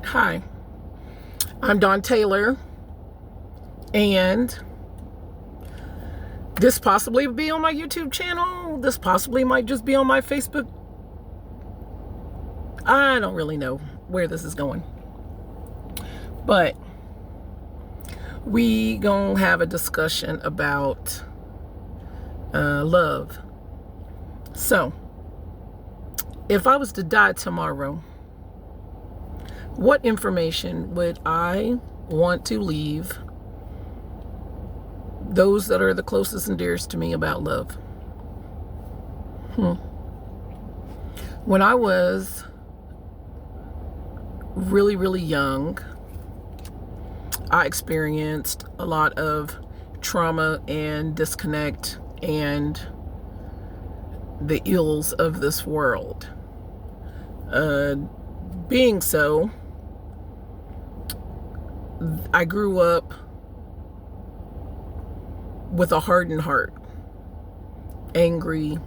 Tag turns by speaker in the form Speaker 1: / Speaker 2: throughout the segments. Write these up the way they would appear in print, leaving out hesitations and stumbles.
Speaker 1: Hi, I'm Dawn Taylor, and this possibly will be on my YouTube channel. This possibly might just be on my Facebook. I don't really know where this is going, but we gonna have a discussion about love. So, if I was to die tomorrow, what information would I want to leave those that are the closest and dearest to me about love? When I was really, really young, I experienced a lot of trauma and disconnect and the ills of this world. Being so, I grew up with a hardened heart, angry,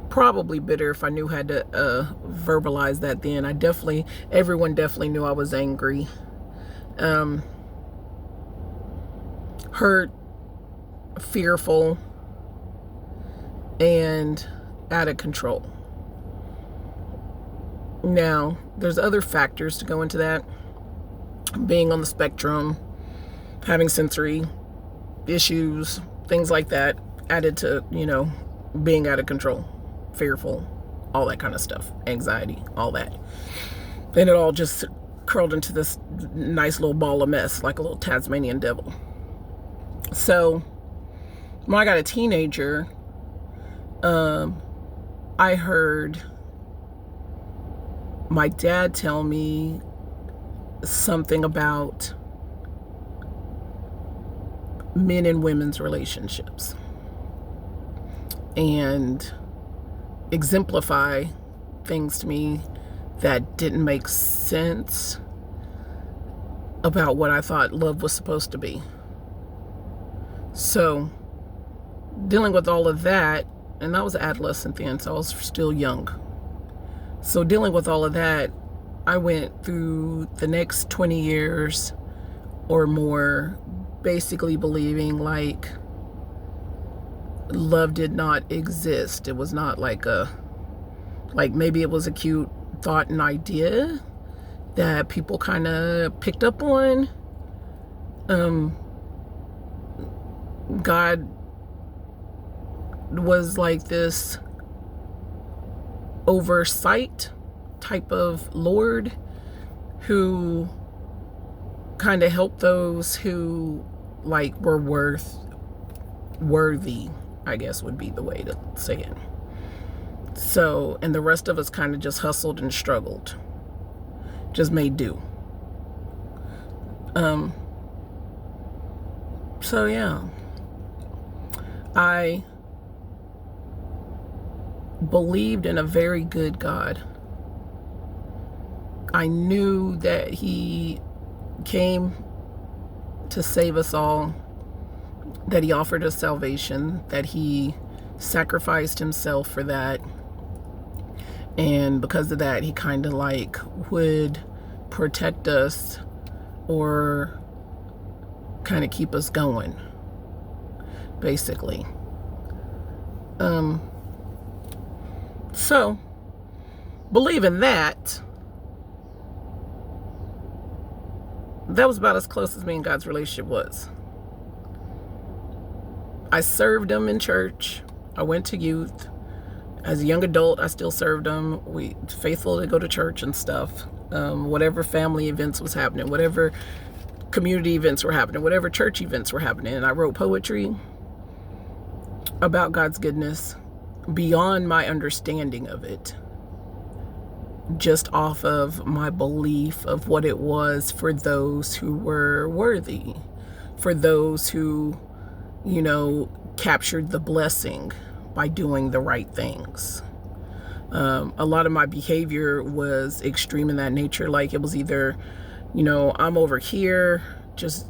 Speaker 1: probably bitter if I knew how to verbalize that then. Everyone definitely knew I was angry, hurt, fearful, and out of control. Now, there's other factors to go into that. Being on the spectrum, having sensory issues, things like that, added to, being out of control, fearful, all that kind of stuff, anxiety, all that. Then it all just curled into this nice little ball of mess, like a little Tasmanian devil. So when I got a teenager, I heard my dad tell me something about men and women's relationships and exemplify things to me that didn't make sense about what I thought love was supposed to be. So, dealing with all of that, and I was an adolescent then, so I was still young. So dealing with all of that, I went through the next 20 years or more basically believing like love did not exist. It was not like maybe it was a cute thought and idea that people kind of picked up on. God was like this oversight type of Lord who kind of helped those who were worthy, I guess would be the way to say it. So, and the rest of us kind of just hustled and struggled, just made do. So yeah, I believed in a very good God. I knew that He came to save us all, that He offered us salvation, that He sacrificed Himself for that. And because of that, He kind of would protect us or kind of keep us going, basically. So, believing that was about as close as me and God's relationship was. I served Him in church. I went to youth. As a young adult, I still served Him. We faithful to go to church and stuff. Whatever family events was happening, whatever community events were happening, whatever church events were happening. And I wrote poetry about God's goodness beyond my understanding of it, just off of my belief of what it was for those who were worthy, for those who, captured the blessing by doing the right things. A lot of my behavior was extreme in that nature. Like it was either, I'm over here, just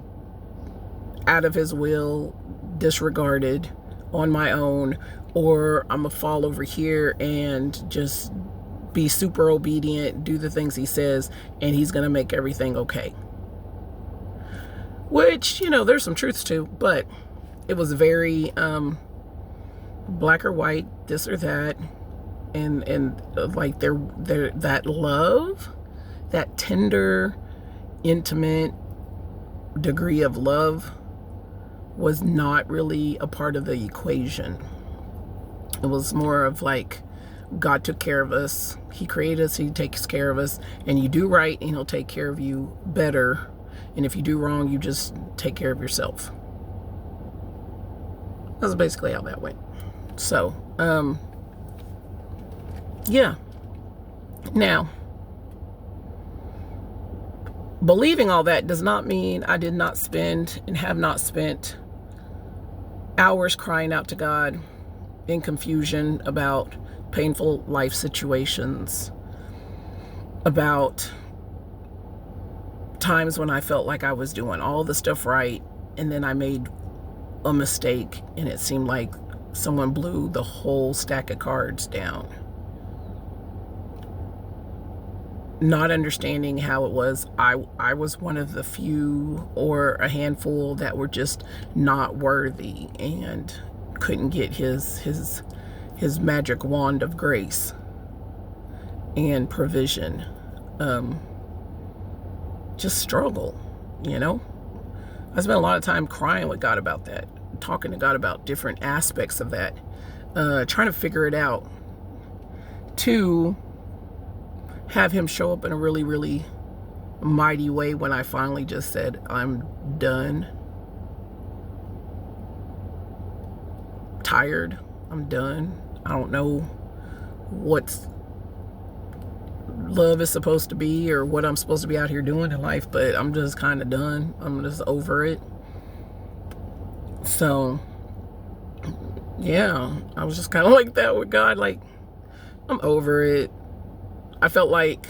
Speaker 1: out of His will, disregarded on my own, or I'm gonna fall over here and just be super obedient, do the things he says, and he's going to make everything okay. Which, there's some truths to, but it was very black or white, this or that. And like there that love, that tender, intimate degree of love was not really a part of the equation. It was more of like, God took care of us. He created us. He takes care of us. And you do right, and he'll take care of you better. And if you do wrong, you just take care of yourself. That's basically how that went. So, yeah. Now, believing all that does not mean I did not spend and have not spent hours crying out to God in confusion about painful life situations, about times when I felt like I was doing all the stuff right, and then I made a mistake and it seemed like someone blew the whole stack of cards down. Not understanding how it was, I was one of the few or a handful that were just not worthy and couldn't get his magic wand of grace and provision. Just struggle, I spent a lot of time crying with God about that, talking to God about different aspects of that, trying to figure it out, to have him show up in a really, really mighty way when I finally just said, I'm done. Tired. I'm done. I don't know what love is supposed to be or what I'm supposed to be out here doing in life, but I'm just kind of done. I'm just over it. So, yeah, I was just kind of like that with God. Like, I'm over it. I felt like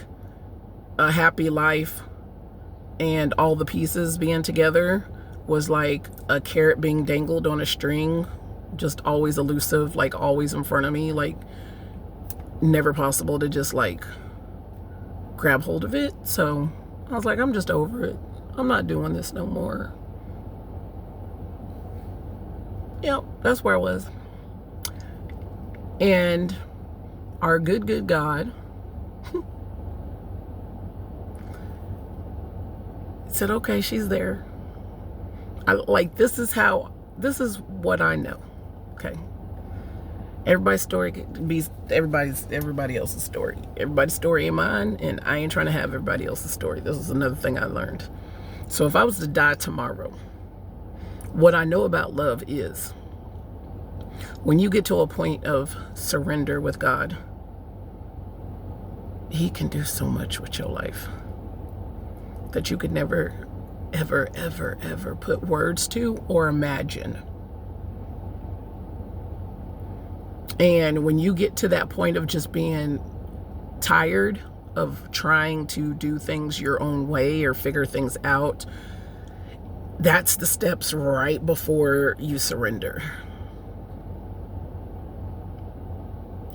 Speaker 1: a happy life and all the pieces being together was like a carrot being dangled on a string, just always elusive, like always in front of me, like never possible to just like grab hold of it. So I was like, I'm just over it. I'm not doing this no more. Yep, that's where I was. And our good God said, okay, she's there. This is what I know. Okay. Everybody's story could be everybody else's story. Everybody's story ain't mine, and I ain't trying to have everybody else's story. This is another thing I learned. So if I was to die tomorrow, what I know about love is when you get to a point of surrender with God, he can do so much with your life that you could never, ever, ever, ever put words to or imagine. And when you get to that point of just being tired of trying to do things your own way or figure things out, that's the steps right before you surrender.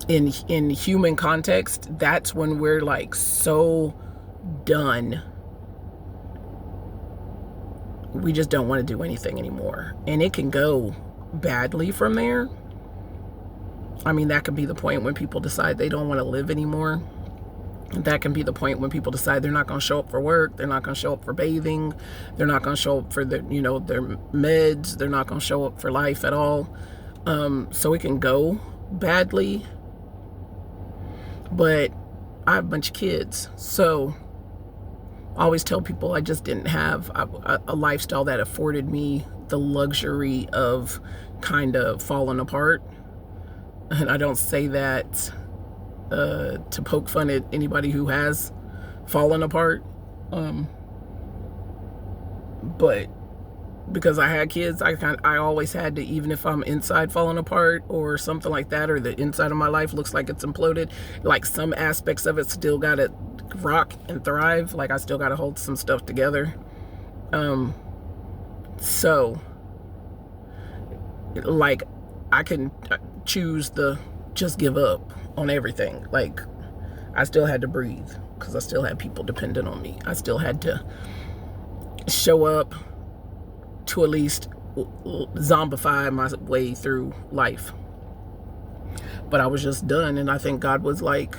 Speaker 1: In human context, that's when we're like so done. We just don't want to do anything anymore. And it can go badly from there. I mean, that could be the point when people decide they don't want to live anymore. That can be the point when people decide they're not going to show up for work. They're not going to show up for bathing. They're not going to show up for their meds. They're not going to show up for life at all. So it can go badly. But I have a bunch of kids. So I always tell people I just didn't have a lifestyle that afforded me the luxury of kind of falling apart. And I don't say that to poke fun at anybody who has fallen apart. But because I had kids, I always had to, even if I'm inside falling apart or something like that, or the inside of my life looks like it's imploded, like some aspects of it still got to rock and thrive. Like I still got to hold some stuff together. So like I can choose to just give up on everything. Like I still had to breathe because I still had people dependent on me. I still had to show up to at least zombify my way through life. But I was just done, and I think God was like,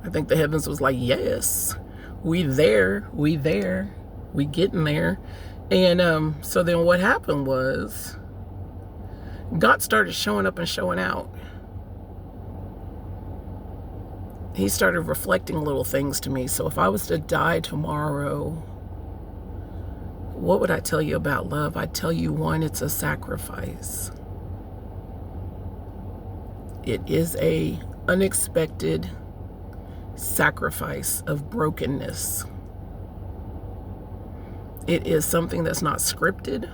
Speaker 1: I think the heavens was like, yes, we getting there. And so then what happened was God started showing up and showing out. He started reflecting little things to me. So if I was to die tomorrow, what would I tell you about love? I'd tell you, one, it's a sacrifice. It is a unexpected sacrifice of brokenness. It is something that's not scripted.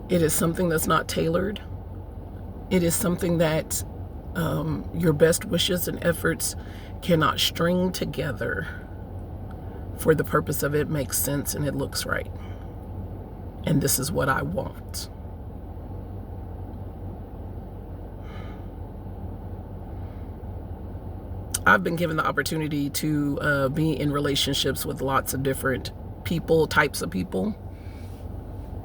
Speaker 1: It is something that's not tailored. It is something that your best wishes and efforts cannot string together for the purpose of it makes sense and it looks right. And this is what I want. I've been given the opportunity to be in relationships with lots of different people, types of people.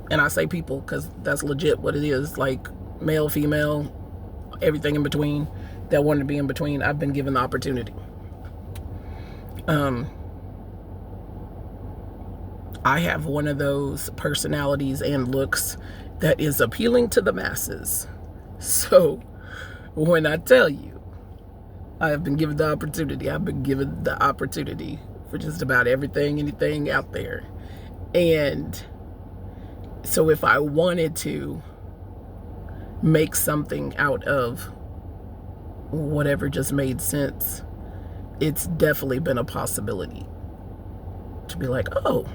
Speaker 1: And I say people because that's legit what it is, like male, female, everything in between that wanted to be in between. I've been given the opportunity. I have one of those personalities and looks that is appealing to the masses. So when I tell you, I have been given the opportunity. I've been given the opportunity for just about everything, anything out there. And so if I wanted to make something out of whatever just made sense, it's definitely been a possibility to be like, oh,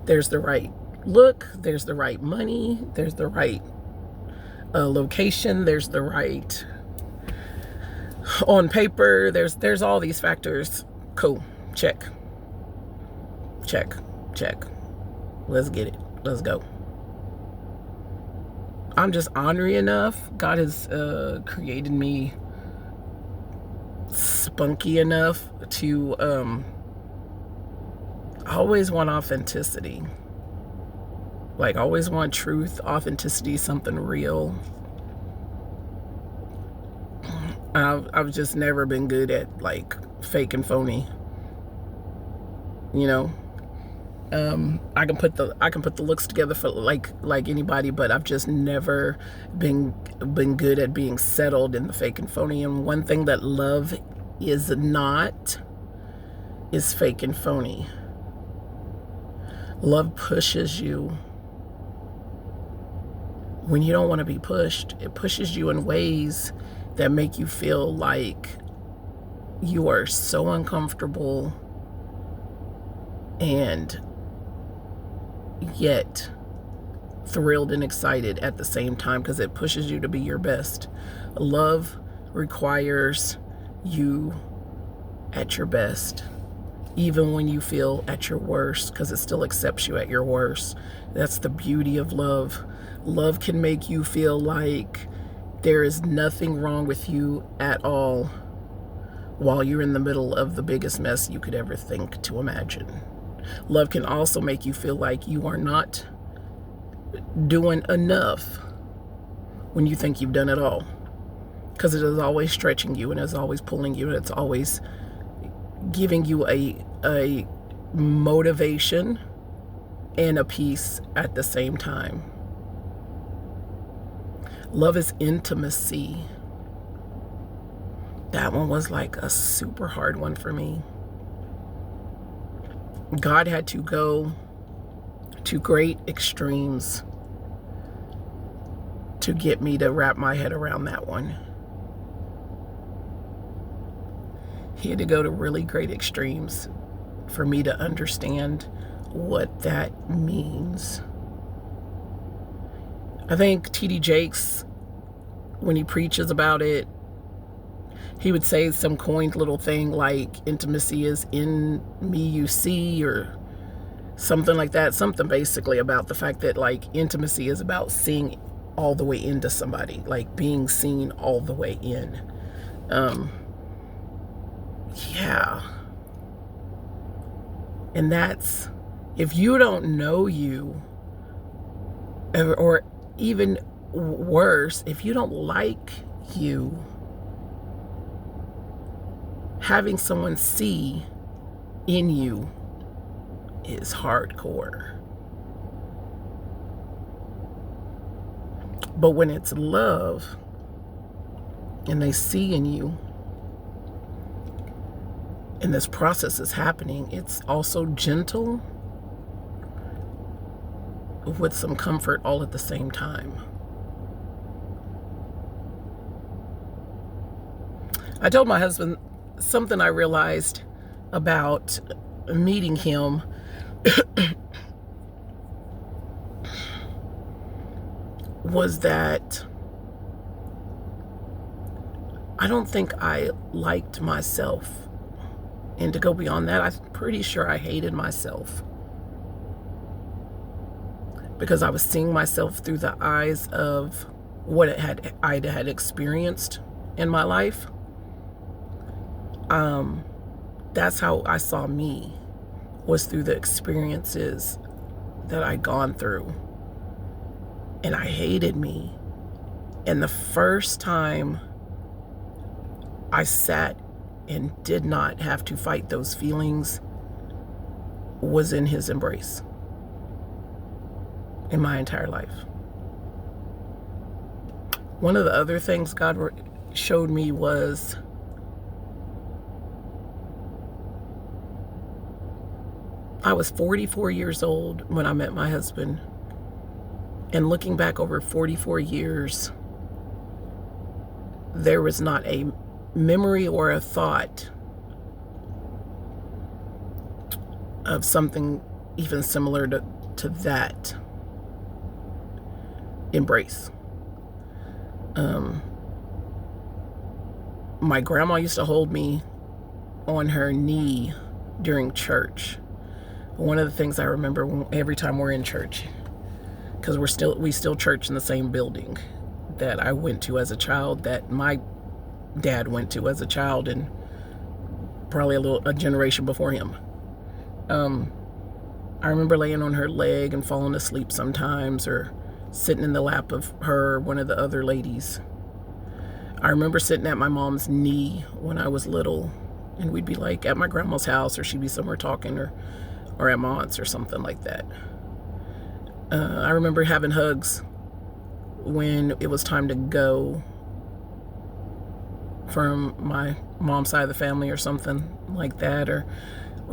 Speaker 1: there's the right look, there's the right money, there's the right location, there's the right on paper, there's all these factors. Cool. Check. Let's get it. Let's go. I'm just ornery enough. God has created me spunky enough to always want authenticity. Like, always want truth, authenticity, something real. I've just never been good at like fake and phony. You know, I can put the looks together for like anybody, but I've just never been good at being settled in the fake and phony. And one thing that love is not is fake and phony. Love pushes you when you don't want to be pushed. It pushes you in ways that make you feel like you are so uncomfortable and yet thrilled and excited at the same time, because it pushes you to be your best. Love requires you at your best, even when you feel at your worst, because it still accepts you at your worst. That's the beauty of love. Love can make you feel like there is nothing wrong with you at all while you're in the middle of the biggest mess you could ever think to imagine. Love can also make you feel like you are not doing enough when you think you've done it all, because it is always stretching you and it's always pulling you and it's always giving you a motivation and a peace at the same time. Love is intimacy. That one was like a super hard one for me. God had to go to great extremes to get me to wrap my head around that one. He had to go to really great extremes for me to understand what that means. I think T.D. Jakes, when he preaches about it, he would say some coined little thing like intimacy is in me you see, or something like that. Something basically about the fact that like intimacy is about seeing all the way into somebody, like being seen all the way in. yeah. And that's, if you don't know you, or even worse, if you don't like you, having someone see in you is hardcore. But when it's love and they see in you, and this process is happening, it's also gentle with some comfort all at the same time. I told my husband something I realized about meeting him. Was that I don't think I liked myself. And to go beyond that, I'm pretty sure I hated myself. Because I was seeing myself through the eyes of what I had experienced in my life. That's how I saw me, was through the experiences that I'd gone through. And I hated me. And the first time I sat and did not have to fight those feelings was in his embrace in my entire life. One of the other things God showed me was I was 44 years old when I met my husband. And looking back over 44 years, there was not a memory or a thought of something even similar to that embrace. My grandma used to hold me on her knee during church. One of the things I remember every time we're in church, because we still church in the same building that I went to as a child, that my dad went to as a child, and probably a generation before him. I remember laying on her leg and falling asleep sometimes, or sitting in the lap of her or one of the other ladies. I remember sitting at my mom's knee when I was little, and we'd be like at my grandma's house, or she'd be somewhere talking, or at my aunt's or something like that. I remember having hugs when it was time to go from my mom's side of the family or something like that, or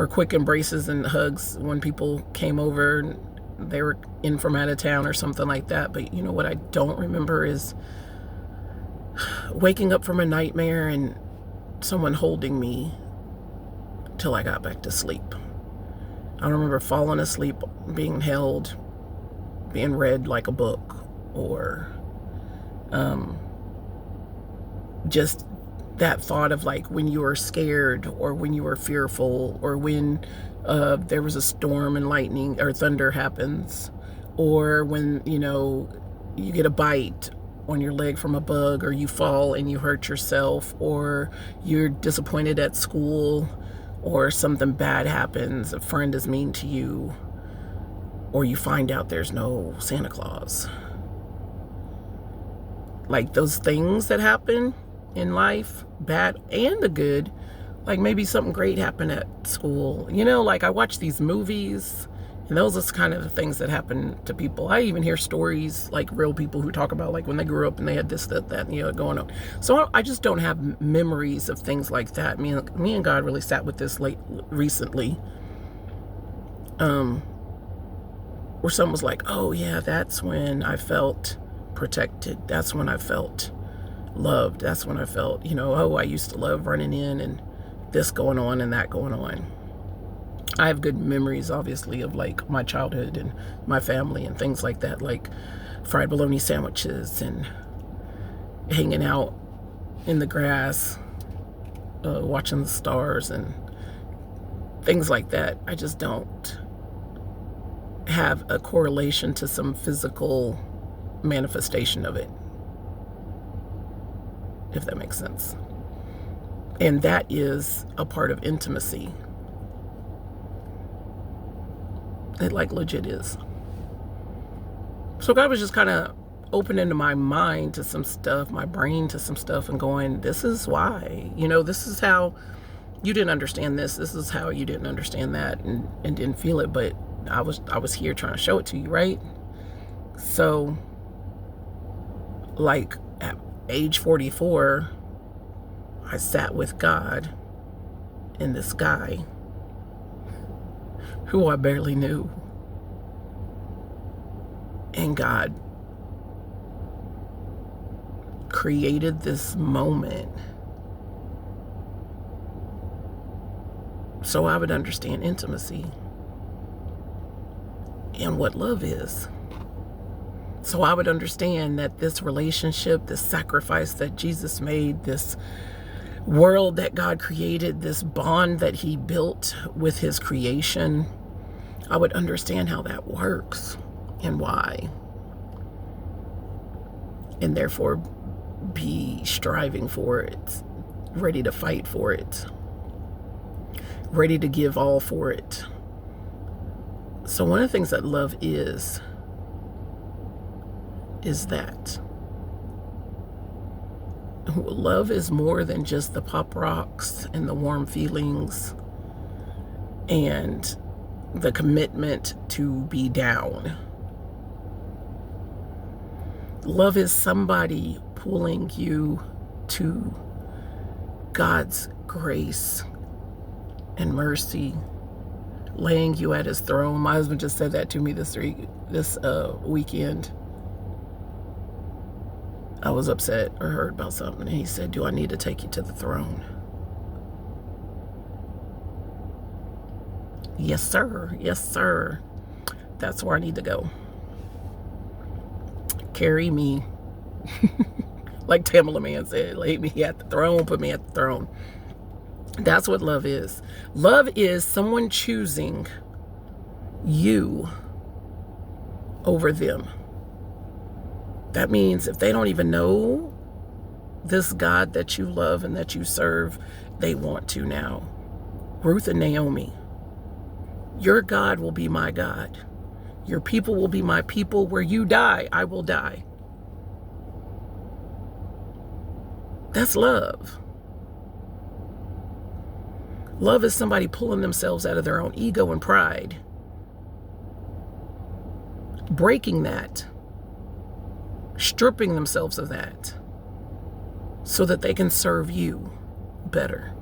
Speaker 1: quick embraces and hugs when people came over and they were in from out of town or something like that. But you know what I don't remember is waking up from a nightmare and someone holding me till I got back to sleep. I don't remember falling asleep, being held, being read like a book, or just that thought of like when you were scared, or when you were fearful, or when there was a storm and lightning or thunder happens, or when you get a bite on your leg from a bug, or you fall and you hurt yourself, or you're disappointed at school, or something bad happens, a friend is mean to you, or you find out there's no Santa Claus. Like those things that happen in life, bad and the good, like maybe something great happened at school. Like I watch these movies, and those are kind of the things that happen to people. I even hear stories, like real people who talk about like when they grew up and they had this, that, going on. So I just don't have memories of things like that. Me and God really sat with this recently. Where someone was like, oh yeah, that's when I felt protected. That's when I felt loved. That's when I felt, I used to love running in and this going on and that going on. I have good memories, obviously, of like my childhood and my family and things like that, like fried bologna sandwiches and hanging out in the grass, watching the stars and things like that. I just don't have a correlation to some physical manifestation of it, if that makes sense. And that is a part of intimacy. It like legit is. So God was just kind of opening my mind to some stuff, my brain to some stuff, and going, this is why, this is how you didn't understand this. This is how you didn't understand that and didn't feel it. But I was here trying to show it to you, right? So like at age 44, I sat with God and this guy who I barely knew. And God created this moment so I would understand intimacy and what love is. So I would understand that this relationship, this sacrifice that Jesus made, this world that God created, this bond that he built with his creation, I would understand how that works and why. And therefore be striving for it, ready to fight for it, ready to give all for it. So one of the things that love is that love is more than just the pop rocks and the warm feelings and the commitment to be down. Love is somebody pulling you to God's grace and mercy, laying you at his throne. My husband just said that to me this weekend. I was upset or heard about something, and he said, do I need to take you to the throne? Yes, sir. Yes, sir. That's where I need to go. Carry me. Like Tamala Man said, lay me at the throne, put me at the throne. That's what love is. Love is someone choosing you over them. That means if they don't even know this God that you love and that you serve, they want to now. Ruth and Naomi, your God will be my God. Your people will be my people. Where you die, I will die. That's love. Love is somebody pulling themselves out of their own ego and pride, breaking that, stripping themselves of that so that they can serve you better.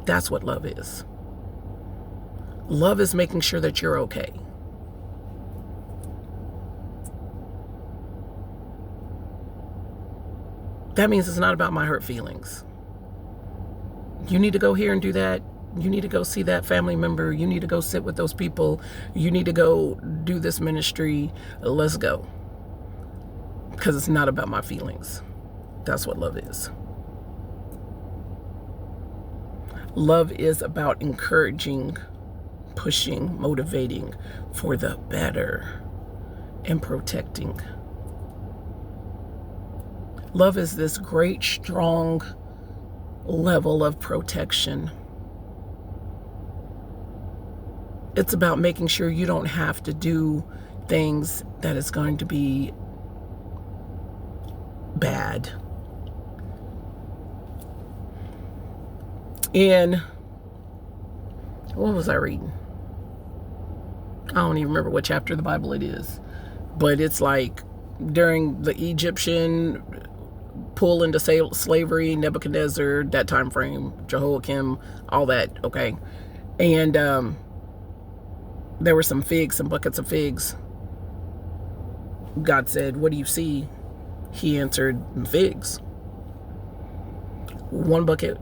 Speaker 1: That's what love is. Love is making sure that you're okay. That means it's not about my hurt feelings. You need to go here and do that. You need to go see that family member. You need to go sit with those people. You need to go do this ministry. Let's go. Because it's not about my feelings. That's what love is. Love is about encouraging, pushing, motivating for the better, and protecting. Love is this great, strong level of protection. It's about making sure you don't have to do things that is going to be bad. And what was I reading? I don't even remember what chapter of the Bible it is. But it's like during the Egyptian pull into slavery, Nebuchadnezzar, that time frame, Jehoiakim, all that, okay? And there were some figs, some buckets of figs. God said, what do you see? He answered, figs. One bucket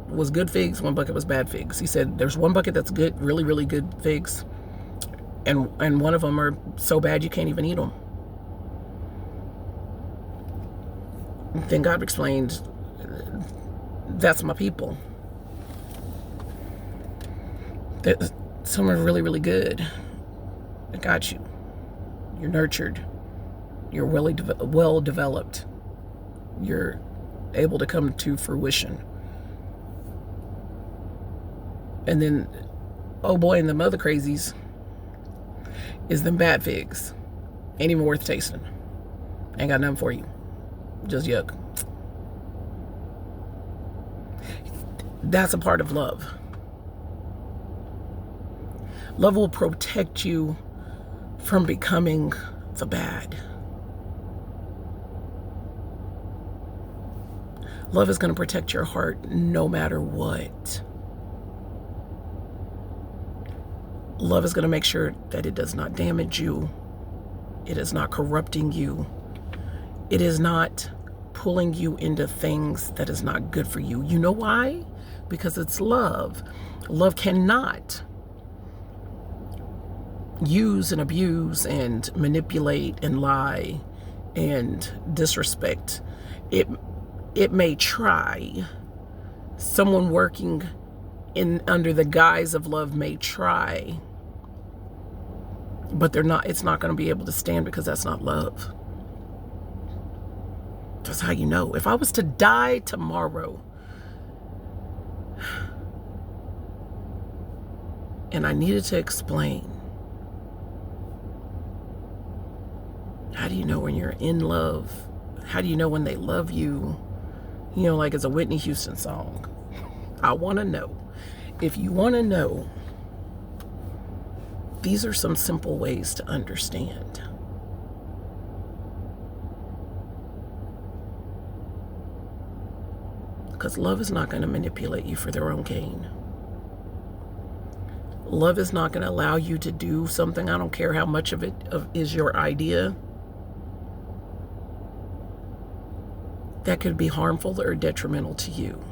Speaker 1: was good figs, one bucket was bad figs. He said, there's one bucket that's good, really, really good figs, and one of them are so bad you can't even eat them. Then God explained, that's my people. Some are really, really good. I got you. You're nurtured. You're well developed. You're able to come to fruition. And then, oh boy, and them other crazies is them bad figs. Ain't even worth tasting. Ain't got nothing for you. Just yuck. That's a part of love. Love will protect you from becoming the bad. Love is going to protect your heart no matter what. Love is going to make sure that it does not damage you. It is not corrupting you. It is not pulling you into things that is not good for you. You know why? Because it's love. Love cannot use and abuse and manipulate and lie and disrespect. It may try. Someone working under the guise of love may try, but it's not going to be able to stand, because that's not love. That's how you know. If I was to die tomorrow and I needed to explain, how do you know when you're in love? How do you know when they love you? You know, like it's a Whitney Houston song. I want to know. If you want to know, these are some simple ways to understand. Because love is not going to manipulate you for their own gain. Love is not going to allow you to do something. I don't care how much of it is your idea, that could be harmful or detrimental to you.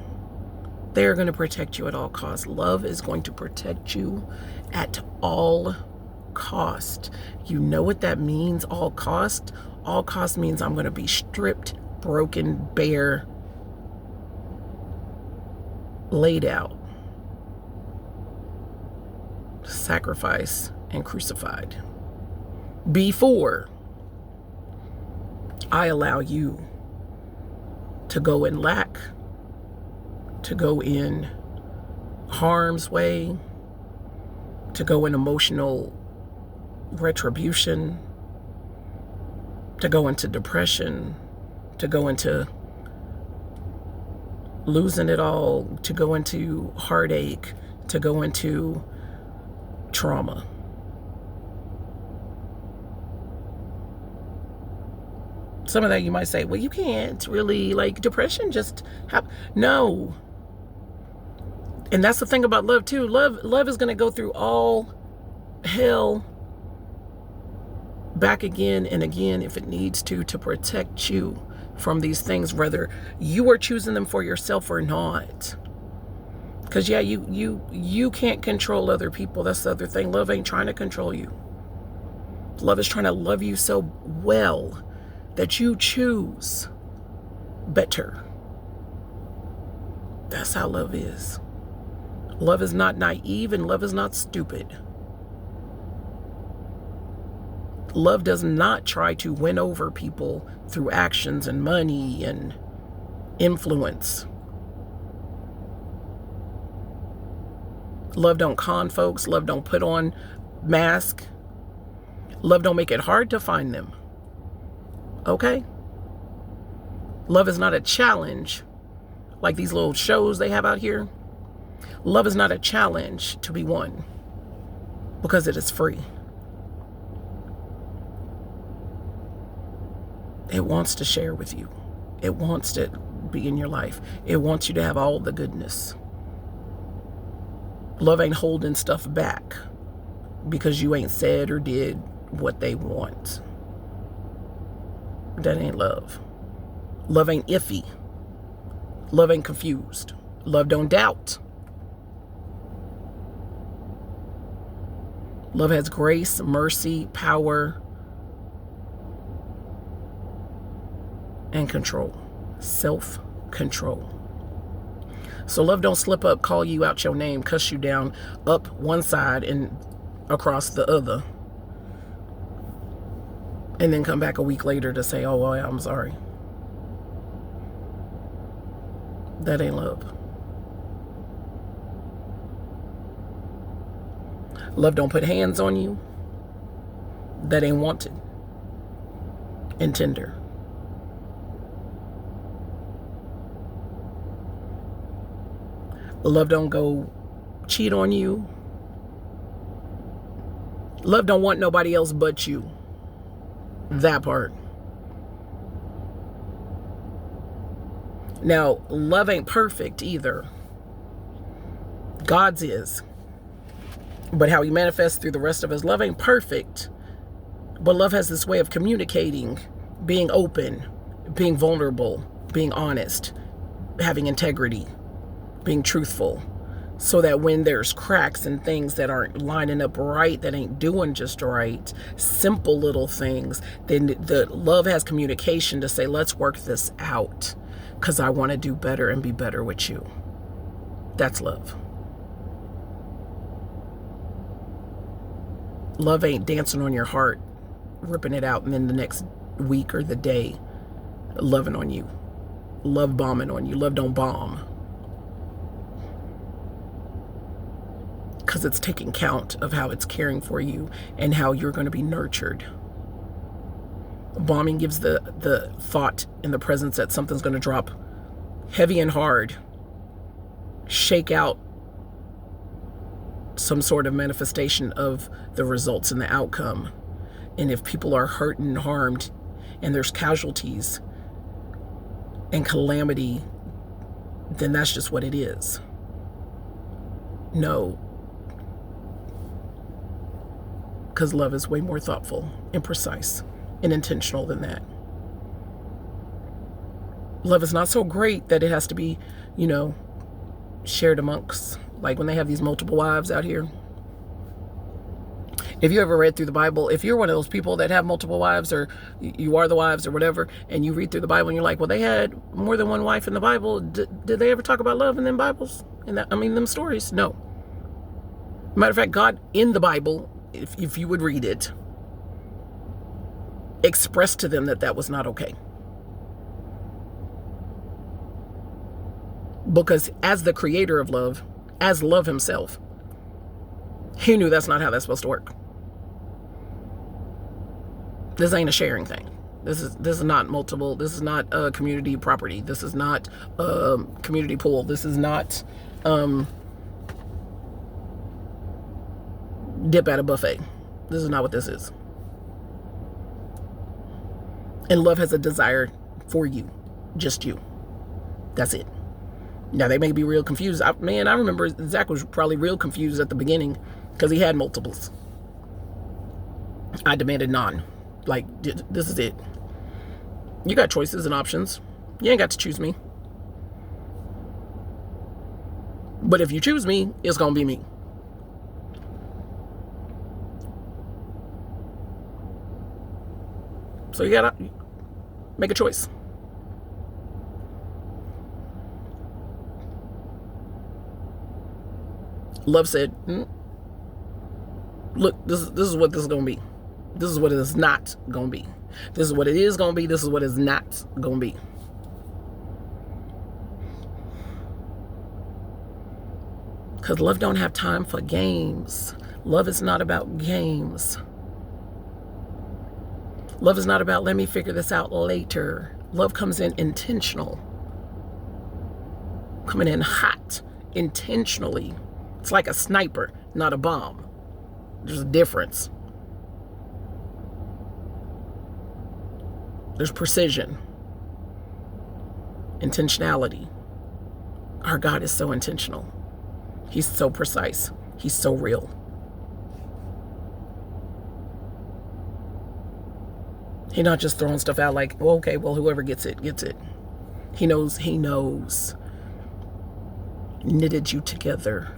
Speaker 1: They're going to protect you at all costs. Love is going to protect you at all cost. You know what that means, all cost? All cost means I'm going to be stripped, broken, bare, laid out, sacrificed, and crucified before I allow you to go in lack, to go in harm's way, to go in emotional retribution, to go into depression, to go into losing it all, to go into heartache, to go into trauma. Some of that you might say, well, you can't really, like, depression just happen. No. And that's the thing about love too. Love is going to go through all hell back again and again if it needs to protect you from these things, whether you are choosing them for yourself or not. Because yeah, you can't control other people. That's the other thing. Love ain't trying to control you. Love is trying to love you so well that you choose better. That's how love is. Love is not naive, and love is not stupid. Love does not try to win over people through actions and money and influence. Love don't con folks. Love don't put on masks. Love don't make it hard to find them. Okay? Love is not a challenge like these little shows they have out here. Love is not a challenge to be won because it is free. It wants to share with you. It wants to be in your life. It wants you to have all the goodness. Love ain't holding stuff back because you ain't said or did what they want. That ain't love. Love ain't iffy. Love ain't confused. Love don't doubt. Love has grace, mercy, power, and control. Self-control. So love don't slip up, call you out your name, cuss you down up one side and across the other, and then come back a week later to say, oh, well, I'm sorry. That ain't love. Love don't put hands on you that ain't wanted and tender. Love don't go cheat on you. Love don't want nobody else but you. That part. Now, love ain't perfect either. God's is. But how he manifests through the rest of us, love ain't perfect. But love has this way of communicating, being open, being vulnerable, being honest, having integrity, being truthful. So that when there's cracks and things that aren't lining up right, that ain't doing just right, simple little things, then the love has communication to say, let's work this out because I want to do better and be better with you. That's love. Love ain't dancing on your heart, ripping it out, and then the next week or the day, loving on you. Love bombing on you. Love don't bomb. Because it's taking count of how it's caring for you and how you're going to be nurtured. Bombing gives the thought and the presence that something's going to drop heavy and hard, shake out some sort of manifestation of the results and the outcome. And if people are hurt and harmed and there's casualties and calamity, then that's just what it is. No. Because love is way more thoughtful and precise and intentional than that. Love is not so great that it has to be, shared amongst, like when they have these multiple wives out here. If you ever read through the Bible, if you're one of those people that have multiple wives, or you are the wives or whatever, and you read through the Bible and you're like, well, they had more than one wife in the Bible. Did they ever talk about love in them Bibles? Them stories? No. Matter of fact, God in the Bible, if you would read it, expressed to them that was not okay. Because as the creator of love, as love himself, he knew that's not how that's supposed to work. This ain't a sharing thing. This is not multiple. This is not a community property. This is not a community pool. This is not dip at a buffet. This is not what this is. And love has a desire for you, just you. That's it. Now, they may be real confused. I remember Zach was probably real confused at the beginning because he had multiples. I demanded none. Like, this is it. You got choices and options. You ain't got to choose me. But if you choose me, it's going to be me. So you got to make a choice. Love said, look, this is what this is going to be. This is what it is not going to be. This is what it is going to be. This is what it's not going to be. Because love don't have time for games. Love is not about games. Love is not about, let me figure this out later. Love comes in intentional. Coming in hot, intentionally. It's like a sniper, not a bomb. There's a difference. There's precision. Intentionality. Our God is so intentional. He's so precise. He's so real. He's not just throwing stuff out like, well, okay, well, whoever gets it, gets it. He knows. Knitted you together.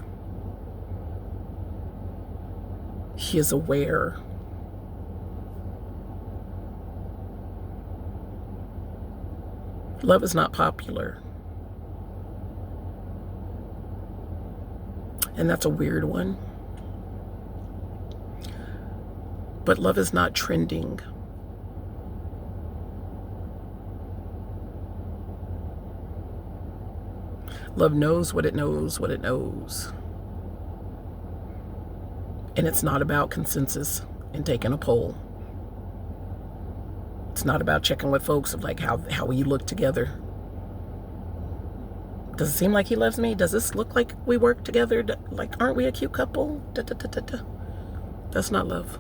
Speaker 1: He is aware. Love is not popular. And that's a weird one. But love is not trending. Love knows what it knows, what it knows. And it's not about consensus and taking a poll. It's not about checking with folks of like how we look together. Does it seem like he loves me? Does this look like we work together? Like, aren't we a cute couple? Da, da, da, da, da. That's not love.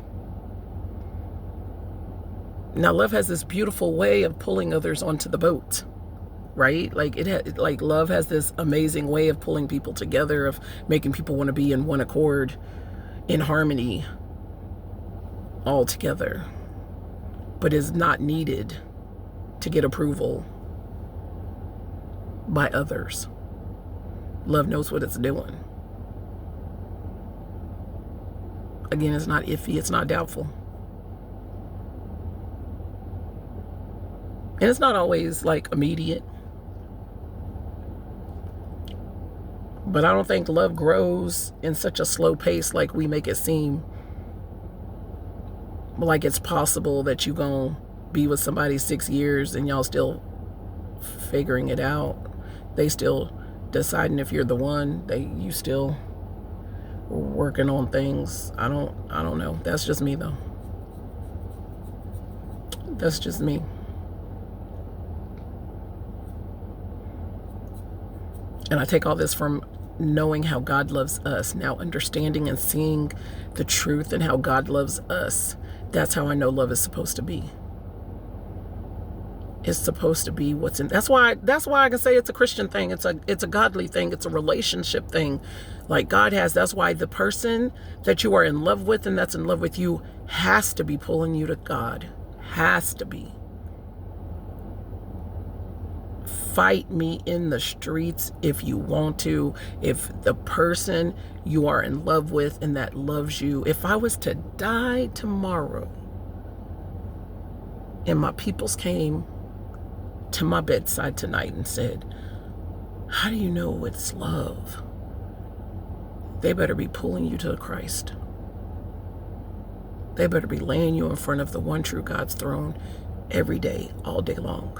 Speaker 1: Now, love has this beautiful way of pulling others onto the boat, right? Like love has this amazing way of pulling people together, of making people want to be in one accord, in harmony, all together, but is not needed to get approval by others. Love knows what it's doing. Again, it's not iffy, it's not doubtful. And it's not always like immediate. But I don't think love grows in such a slow pace like we make it seem. Like it's possible that you gonna be with somebody 6 years and y'all still figuring it out. They still deciding if you're the one. You still working on things. I don't know. That's just me though. That's just me. And I take all this from knowing how God loves us. Now understanding and seeing the truth and how God loves us. That's how I know love is supposed to be. It's supposed to be what's in. That's why I can say it's a Christian thing. It's a godly thing. It's a relationship thing. Like God has. That's why the person that you are in love with and that's in love with you has to be pulling you to God. Has to be. Fight me in the streets if you want to. If the person you are in love with and that loves you, if I was to die tomorrow and my peoples came to my bedside tonight and said, how do you know it's love? They better be pulling you to Christ. They better be laying you in front of the one true God's throne every day, all day long.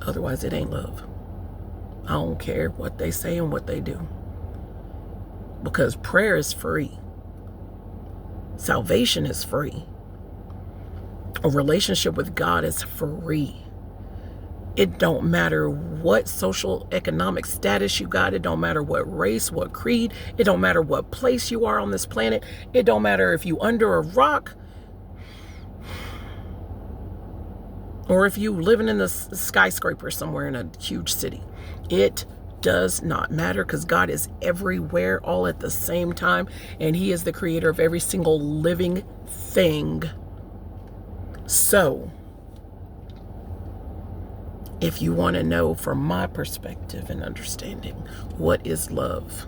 Speaker 1: Otherwise, it ain't love. I don't care what they say and what they do. Because prayer is free. Salvation is free. A relationship with God is free. It don't matter what social economic status you got. It don't matter what race, what creed. It don't matter what place you are on this planet. It don't matter if you under a rock or if you living in the skyscraper somewhere in a huge city. It does not matter, because God is everywhere all at the same time, and he is the creator of every single living thing. So if you want to know from my perspective and understanding what is love,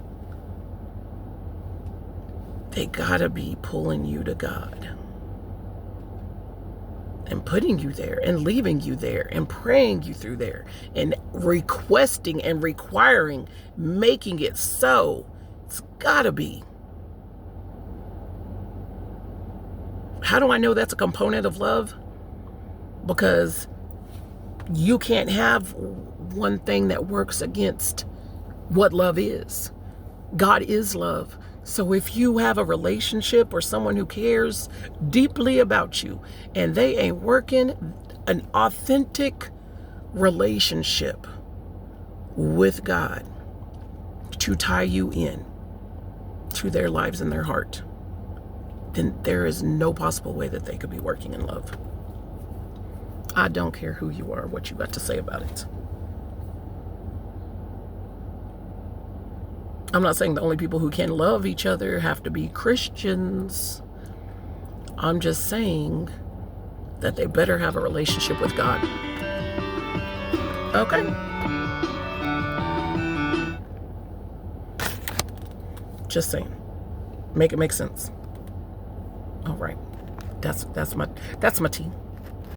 Speaker 1: they gotta be pulling you to God and putting you there and leaving you there and praying you through there and requesting and requiring, making it so. It's gotta be. How do I know that's a component of love? Because you can't have one thing that works against what love is. God is love. So if you have a relationship or someone who cares deeply about you and they ain't working an authentic relationship with God to tie you in to their lives and their heart, then there is no possible way that they could be working in love. I don't care who you are, what you got to say about it. I'm not saying the only people who can love each other have to be Christians. I'm just saying that they better have a relationship with God. Okay. Just saying. Make it make sense. All right. That's my tea.